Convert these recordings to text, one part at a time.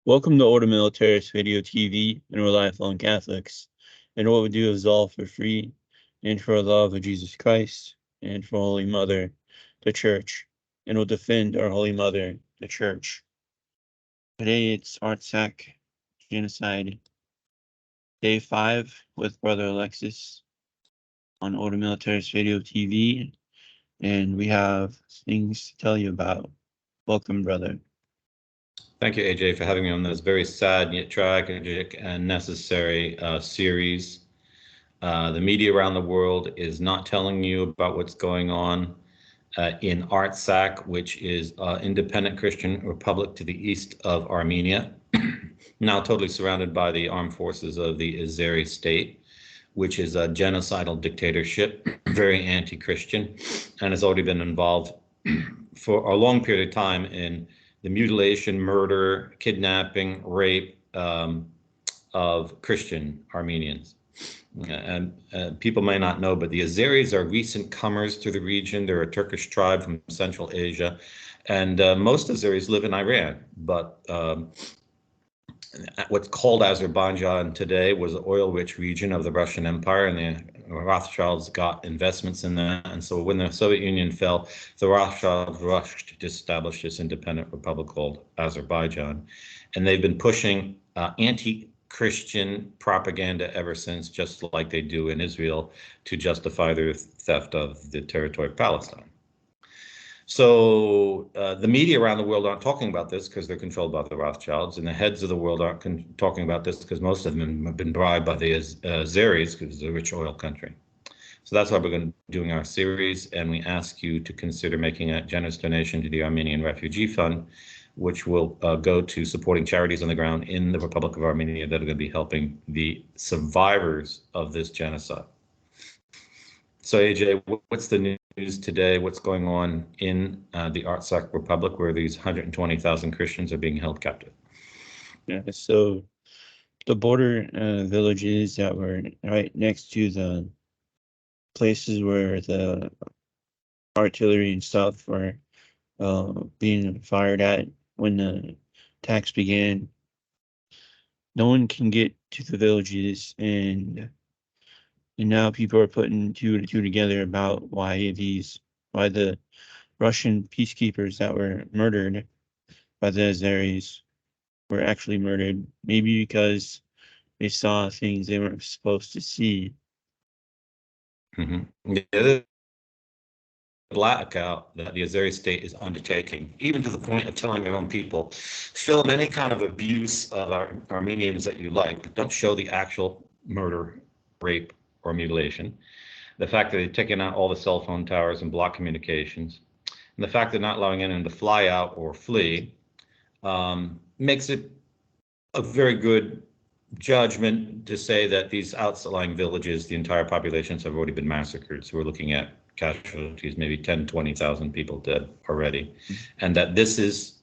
Welcome to Order Militaris Video TV, and we're lifelong Catholics. And what we do is all for free, and for the love of Jesus Christ, and for Holy Mother, the Church. And we'll defend our Holy Mother, the Church. Today it's Artsakh Genocide, Day 5 with Brother Alexis on Order Militaris Video TV, and we have things to tell you about. Welcome, brother. Thank you, AJ, for having me on this very sad yet tragic and necessary series. The media around the world is not telling you about what's going on in Artsakh, which is an independent Christian republic to the east of Armenia, now totally surrounded by the armed forces of the Azeri state, which is a genocidal dictatorship, very anti-Christian, and has already been involved for a long period of time in the mutilation, murder, kidnapping, rape of Christian Armenians. And people may not know, but the Azeris are recent comers to the region. They're a Turkish tribe from Central Asia, and most Azeris live in Iran. But what's called Azerbaijan today was an oil-rich region of the Russian Empire, and the Rothschilds got investments in that. And so when the Soviet Union fell, the Rothschilds rushed to establish this independent republic called Azerbaijan. And they've been pushing anti-Christian propaganda ever since, just like they do in Israel, to justify their theft of the territory of Palestine. So the media around the world aren't talking about this because they're controlled by the Rothschilds, and the heads of the world aren't talking about this because most of them have been bribed by the Azeris, because it's a rich oil country. So that's why we're going to be doing our series, and we ask you to consider making a generous donation to the Armenian Refugee Fund, which will go to supporting charities on the ground in the Republic of Armenia that are going to be helping the survivors of this genocide. So AJ, what's the news today? What's going on in the Artsakh Republic, where these 120,000 Christians are being held captive? Yeah, so the border villages that were right next to the places where the artillery and stuff were being fired at when the attacks began, no one can get to the villages, and now people are putting two and two together about why the Russian peacekeepers that were murdered by the Azeris were actually murdered, maybe because they saw things they weren't supposed to see. Yeah, blackout that the Azeri state is undertaking, even to the point of telling their own people, film any kind of abuse of our Armenians that you like, but don't show the actual murder, rape, or mutilation. The fact that they're taking out all the cell phone towers and block communications, and the fact they're not allowing anyone to fly out or flee, makes it a very good judgment to say that these outlying villages, the entire populations have already been massacred. So we're looking at casualties, maybe 10, 20,000 people dead already. And that this is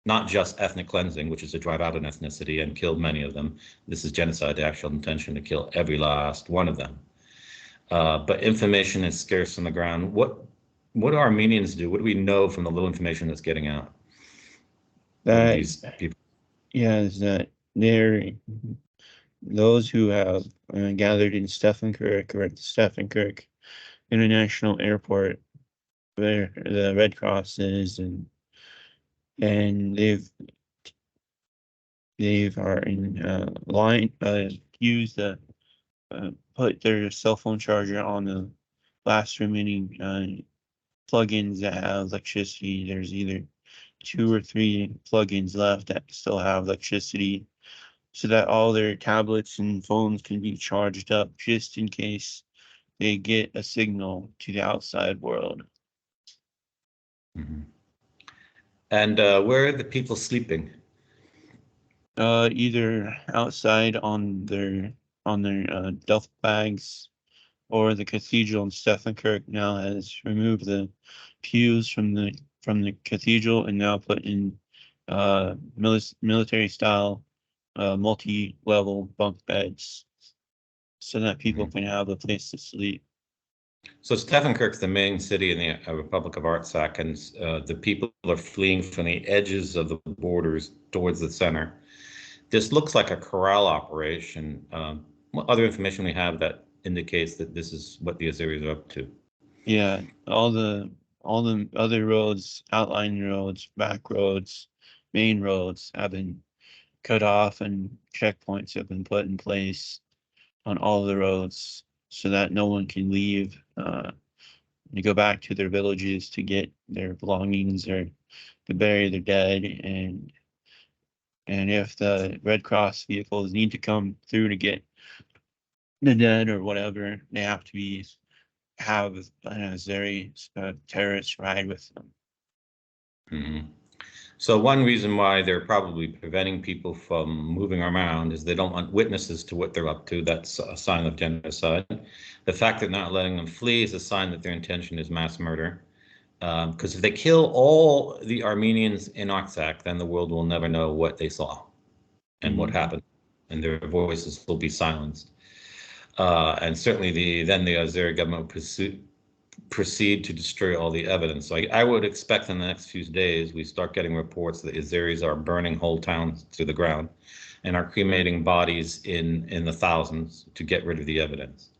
not just ethnic cleansing, which is to drive out an ethnicity and kill many of them. This is genocide, the actual intention to kill every last one of them. But information is scarce on the ground. What do Armenians do? What do we know from the little information that's getting out? These people? Yeah, is that those who have gathered in Stefankirk, or at the Stefankirk International Airport, where the Red Cross is, and they've are in line used to put their cell phone charger on the last remaining plugins that have electricity. There's either 2 or 3 plugins left that still have electricity, so that all their tablets and phones can be charged up just in case they get a signal to the outside world. And where are the people sleeping? Either outside on their duffel bags, or the cathedral in Stefankirk now has removed the pews from the cathedral and now put in military style multi-level bunk beds, so that people can have a place to sleep. So Stefankirk's the main city in the Republic of Artsakh, and the people are fleeing from the edges of the borders towards the center. This looks like a corral operation. What other information we have that indicates that this is what the Azeris are up to? Yeah, all the other roads, outlying roads, back roads, main roads have been cut off, and checkpoints have been put in place on all the roads so that no one can leave to go back to their villages to get their belongings or to bury their dead. And if the Red Cross vehicles need to come through to get the dead or whatever, they have to have an Azeri terrorist ride with them. Mhm. So one reason why they're probably preventing people from moving around is they don't want witnesses to what they're up to. That's a sign of genocide. The fact that not letting them flee is a sign that their intention is mass murder. Because if they kill all the Armenians in Artsakh, then the world will never know what they saw and what happened, and their voices will be silenced. And certainly then the Azeri government will proceed to destroy all the evidence. So I would expect in the next few days we start getting reports that Azeris are burning whole towns to the ground and are cremating bodies in the thousands to get rid of the evidence.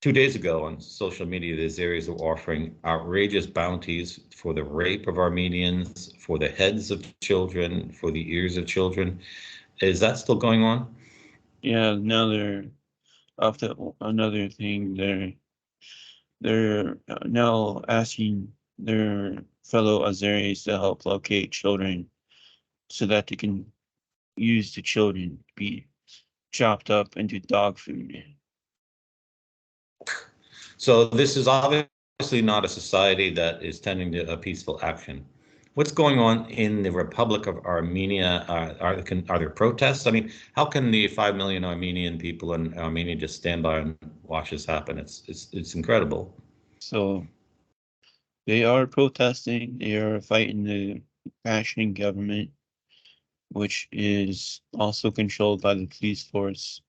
2 days ago on social media, the Azeris were offering outrageous bounties for the rape of Armenians, for the heads of children, for the ears of children. Is that still going on? Yeah, now they're up to another thing. They're now asking their fellow Azeris to help locate children so that they can use the children to be chopped up into dog food. So this is obviously not a society that is tending to a peaceful action. What's going on in the Republic of Armenia? Are there protests? I mean, how can the 5 million Armenian people in Armenia just stand by and watch this happen? It's incredible. So they are protesting. They are fighting the fascisting government, which is also controlled by the police force.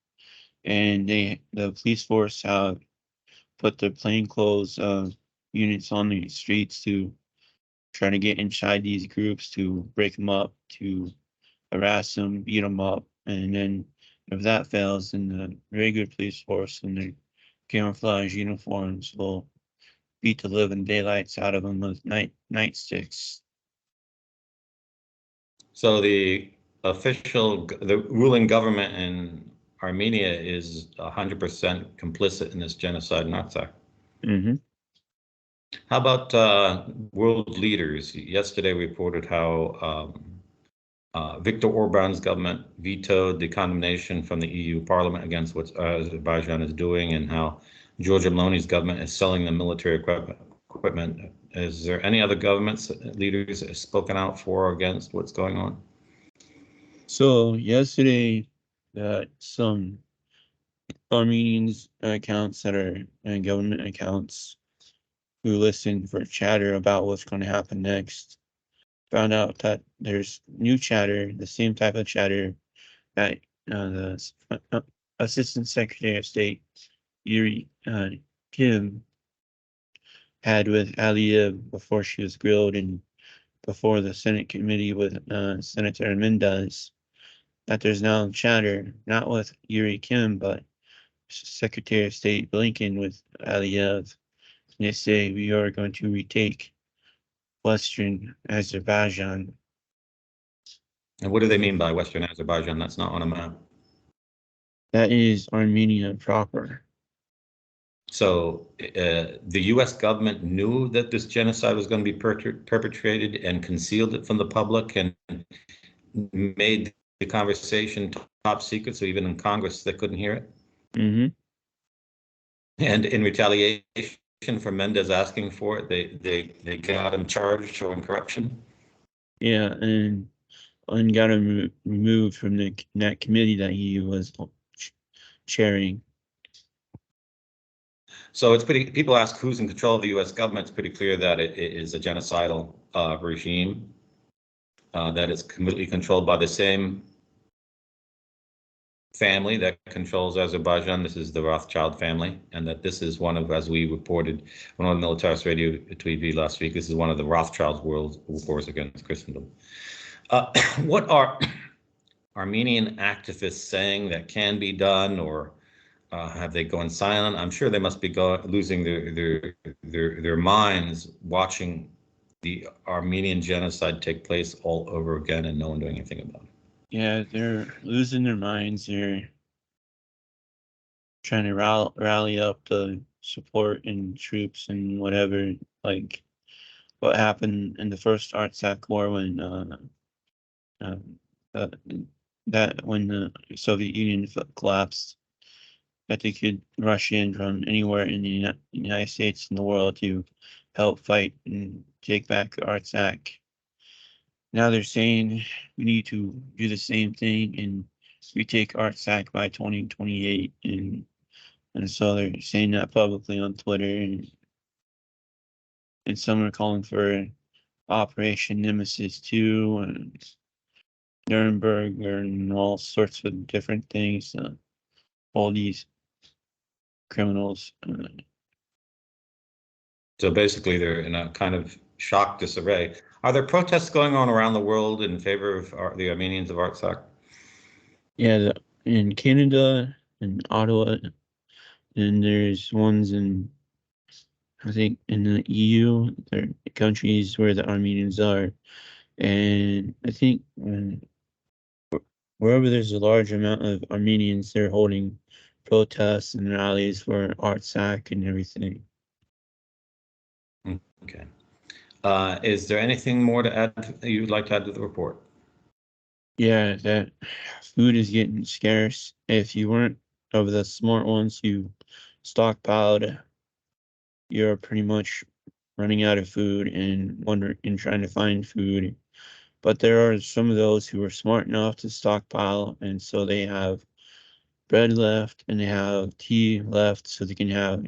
And the police force have put their plainclothes units on the streets to try to get inside these groups to break them up, to harass them, beat them up, and then if that fails, then the regular police force in their camouflage uniforms will beat the living daylights out of them with nightsticks. So the ruling government in Armenia is 100% complicit in this genocide in Artsakh. Mm-hmm. How about world leaders? Yesterday reported how Viktor Orban's government vetoed the condemnation from the EU Parliament against what Azerbaijan is doing, and how Giorgia Meloni's government is selling them military equipment. Is there any other governments, leaders that have spoken out for or against what's going on? So yesterday, some Armenians accounts that are government accounts who listened for chatter about what's going to happen next found out that there's new chatter, the same type of chatter that the Assistant Secretary of State Yuri Kim had with Aliyev before she was grilled and before the Senate committee with Senator Mendez. That there's now chatter, not with Yuri Kim, but Secretary of State Blinken with Aliyev. They say we are going to retake Western Azerbaijan. And what do they mean by Western Azerbaijan? That's not on a map. That is Armenia proper. So the U.S. government knew that this genocide was going to be perpetrated and concealed it from the public and made the conversation top secret, so even in Congress they couldn't hear it. Mm-hmm. And in retaliation for Mendez asking for it, they got him charged showing corruption. Yeah, and got him removed from that committee that he was chairing. So it's pretty. People ask who's in control of the U.S. government. It's pretty clear that it is a genocidal regime that is completely controlled by the same family that controls Azerbaijan. This is the Rothschild family, and that this is one of, as we reported on Militarist Radio TV last week, this is one of the Rothschild's world wars against Christendom. What are Armenian activists saying that can be done, or have they gone silent? I'm sure they must be losing their minds watching the Armenian genocide take place all over again and no one doing anything about it. Yeah, they're losing their minds. They're trying to rally up the support and troops and whatever. Like what happened in the first Artsakh War when uh, uh, that when the Soviet Union collapsed, that they could rush in from anywhere in the United States and the world to help fight and take back Artsakh. Now they're saying we need to do the same thing and retake Artsakh by 2028, and so they're saying that publicly on Twitter, and some are calling for Operation Nemesis 2 and Nuremberg and all sorts of different things. All these criminals. So basically, they're in a kind of shock disarray. Are there protests going on around the world in favor of the Armenians of Artsakh? Yeah, in Canada and Ottawa, and there's ones in, I think, in the EU. There are countries where the Armenians are, and I think wherever there's a large amount of Armenians, they're holding protests and rallies for Artsakh and everything. Okay. Is there anything more to add you'd like to add to the report? Yeah, that food is getting scarce. If you weren't of the smart ones who stockpiled, you're pretty much running out of food and wondering and trying to find food. But there are some of those who are smart enough to stockpile, and so they have bread left and they have tea left, so they can have,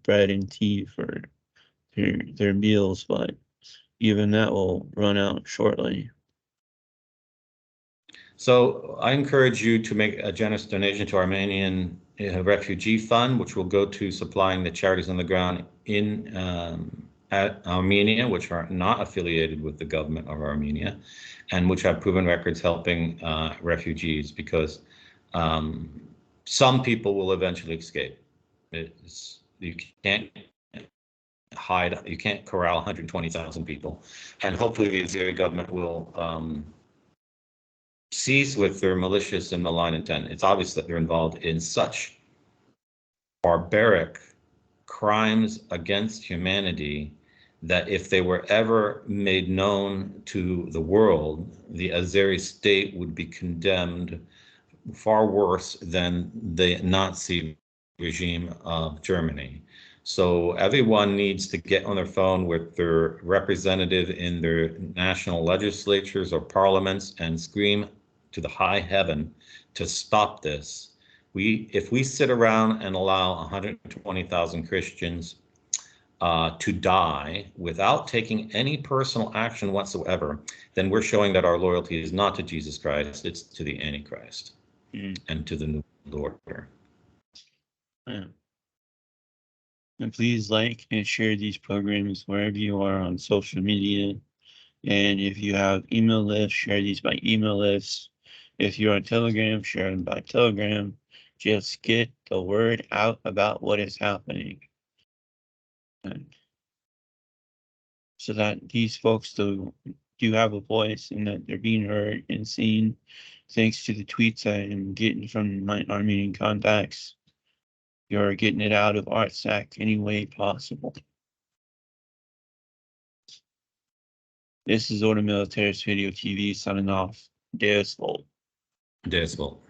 bread and tea for their meals. But even that will run out shortly. So I encourage you to make a generous donation to Armenian Refugee Fund, which will go to supplying the charities on the ground in at Armenia, which are not affiliated with the government of Armenia, and which have proven records helping refugees, because some people will eventually escape. You can't you can't corral 120,000 people, and hopefully the Azeri government will cease with their malicious and malign intent. It's obvious that they're involved in such barbaric crimes against humanity that if they were ever made known to the world, the Azeri state would be condemned far worse than the Nazi regime of Germany. So everyone needs to get on their phone with their representative in their national legislatures or parliaments and scream to the high heaven to stop this. If we sit around and allow 120,000 Christians to die without taking any personal action whatsoever, then we're showing that our loyalty is not to Jesus Christ, it's to the Antichrist and to the New World Order. Yeah. And please like and share these programs wherever you are on social media. And if you have email lists, share these by email lists. If you're on Telegram, share them by Telegram. Just get the word out about what is happening. And so that these folks do have a voice and that they're being heard and seen thanks to the tweets I am getting from my Armenian contacts. You're getting it out of Artsakh any way possible. This is Order Militaris Video TV signing off. Deus Volt. Deus Volt.